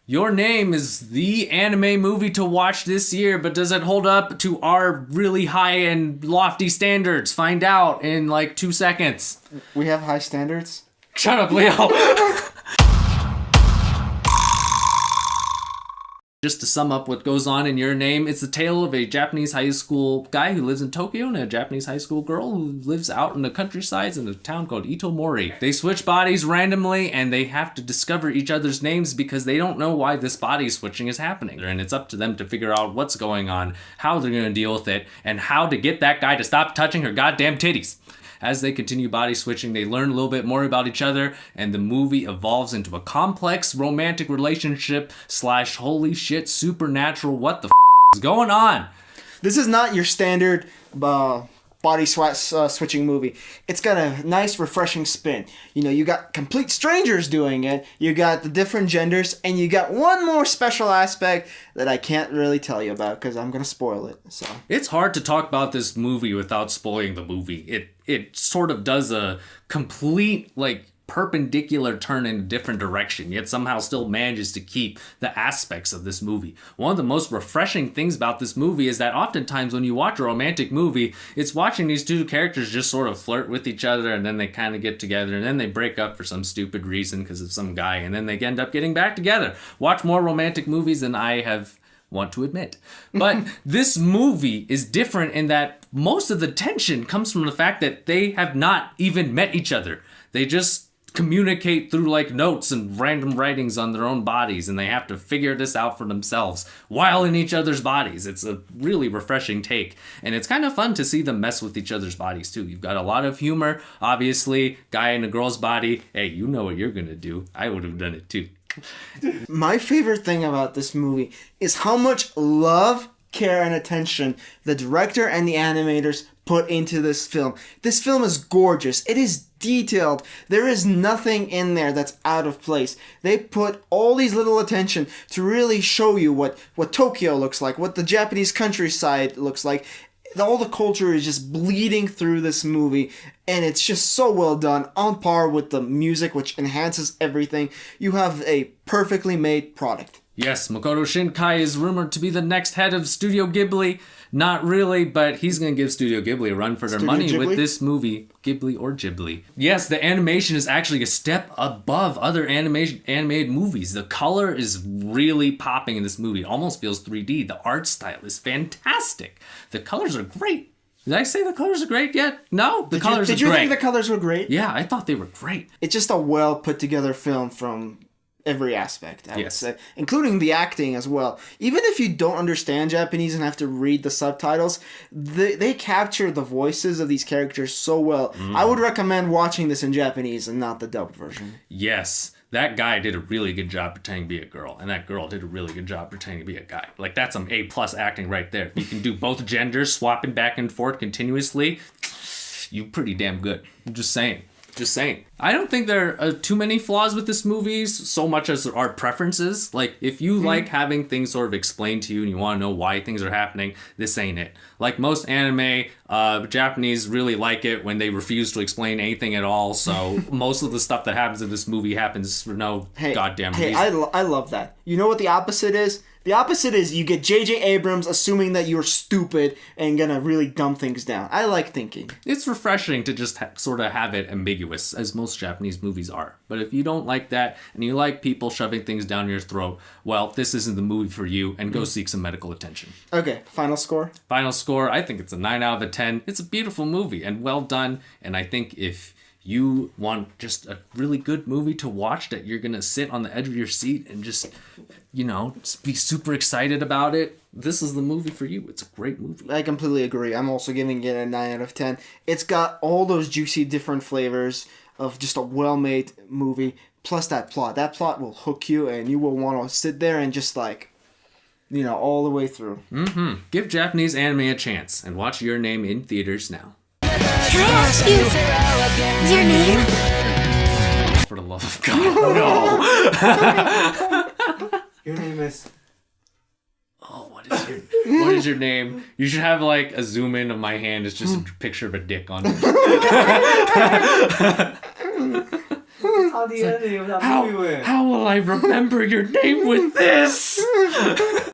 Your Name is the anime movie to watch this year, but does it hold up to our really high and lofty standards? Find out in like 2 seconds. We have high standards? Shut up, Leo. Just to sum up what goes on in Your Name, it's the tale of a Japanese high school guy who lives in Tokyo and a Japanese high school girl who lives out in the countryside in a town called Itomori. They switch bodies randomly and they have to discover each other's names because they don't know why this body switching is happening. And it's up to them to figure out what's going on, how they're going to deal with it, and how to get that guy to stop touching her goddamn titties. As they continue body switching, they learn a little bit more about each other, and the movie evolves into a complex romantic relationship / holy shit supernatural what the is going on. This is not your standard body switching movie. It's got a nice, refreshing spin. You know, you got complete strangers doing it, you got the different genders, and you got one more special aspect that I can't really tell you about because I'm going to spoil it. So it's hard to talk about this movie without spoiling the movie. It sort of does a complete, perpendicular turn in a different direction, yet somehow still manages to keep the aspects of this movie. One of the most refreshing things about this movie is that oftentimes when you watch a romantic movie, it's watching these two characters just sort of flirt with each other, and then they kind of get together, and then they break up for some stupid reason because of some guy, and then they end up getting back together. Watch more romantic movies than I want to admit. But this movie is different in that most of the tension comes from the fact that they have not even met each other. They just communicate through notes and random writings on their own bodies, and they have to figure this out for themselves while in each other's bodies. It's a really refreshing take, and it's kind of fun to see them mess with each other's bodies too. You've got a lot of humor, obviously. Guy in a girl's body, hey, you know what you're gonna do. I would have done it too. My favorite thing about this movie is how much love, care, and attention the director and the animators put into this film. This film is gorgeous. It is detailed. There is nothing in there that's out of place. They put all these little attention to really show you what Tokyo looks like, what the Japanese countryside looks like. All the culture is just bleeding through this movie, and it's just so well done, on par with the music, which enhances everything. You have a perfectly made product. Yes, Makoto Shinkai is rumored to be the next head of Studio Ghibli. Not really, but he's going to give Studio Ghibli a run for their money with this movie. Ghibli or Ghibli. Yes, the animation is actually a step above other animated movies. The color is really popping in this movie. It almost feels 3D. The art style is fantastic. The colors are great. Did I say the colors are great yet? No, the colors are great. Did you think the colors were great? Yeah, I thought they were great. It's just a well put together film from every aspect, I would say, including the acting as well. Even if you don't understand Japanese and have to read the subtitles, they capture the voices of these characters so well. I would recommend watching this in Japanese and not the dubbed version. Yes, that guy did a really good job pretending to be a girl, and that girl did a really good job pretending to be a guy. That's some A+ acting right there. If you can do both genders, swapping back and forth continuously, you pretty damn good. I'm just saying. I don't think there are too many flaws with this movie, so much as there are preferences. If you like having things sort of explained to you and you want to know why things are happening, this ain't it. Like most anime, Japanese really like it when they refuse to explain anything at all, so most of the stuff that happens in this movie happens for no goddamn reason. I love that. You know what the opposite is? The opposite is you get J.J. Abrams assuming that you're stupid and gonna really dumb things down. I like thinking. It's refreshing to just sort of have it ambiguous, as most Japanese movies are. But if you don't like that, and you like people shoving things down your throat, well, this isn't the movie for you, and go seek some medical attention. Okay, final score? Final score, I think it's a 9 out of 10. It's a beautiful movie, and well done, and I think if you want just a really good movie to watch that you're going to sit on the edge of your seat and just be super excited about it, this is the movie for you. It's a great movie. I completely agree. I'm also giving it a 9 out of 10. It's got all those juicy different flavors of just a well-made movie, plus that plot. That plot will hook you, and you will want to sit there and just all the way through. Give Japanese anime a chance and watch Your Name in theaters now. Can I ask you your name? For the love of God, no. Your name is... Oh, what is your name? You should have a zoom in of my hand. It's just a picture of a dick on it. how the ending of that How movie went. how will I remember your name with this?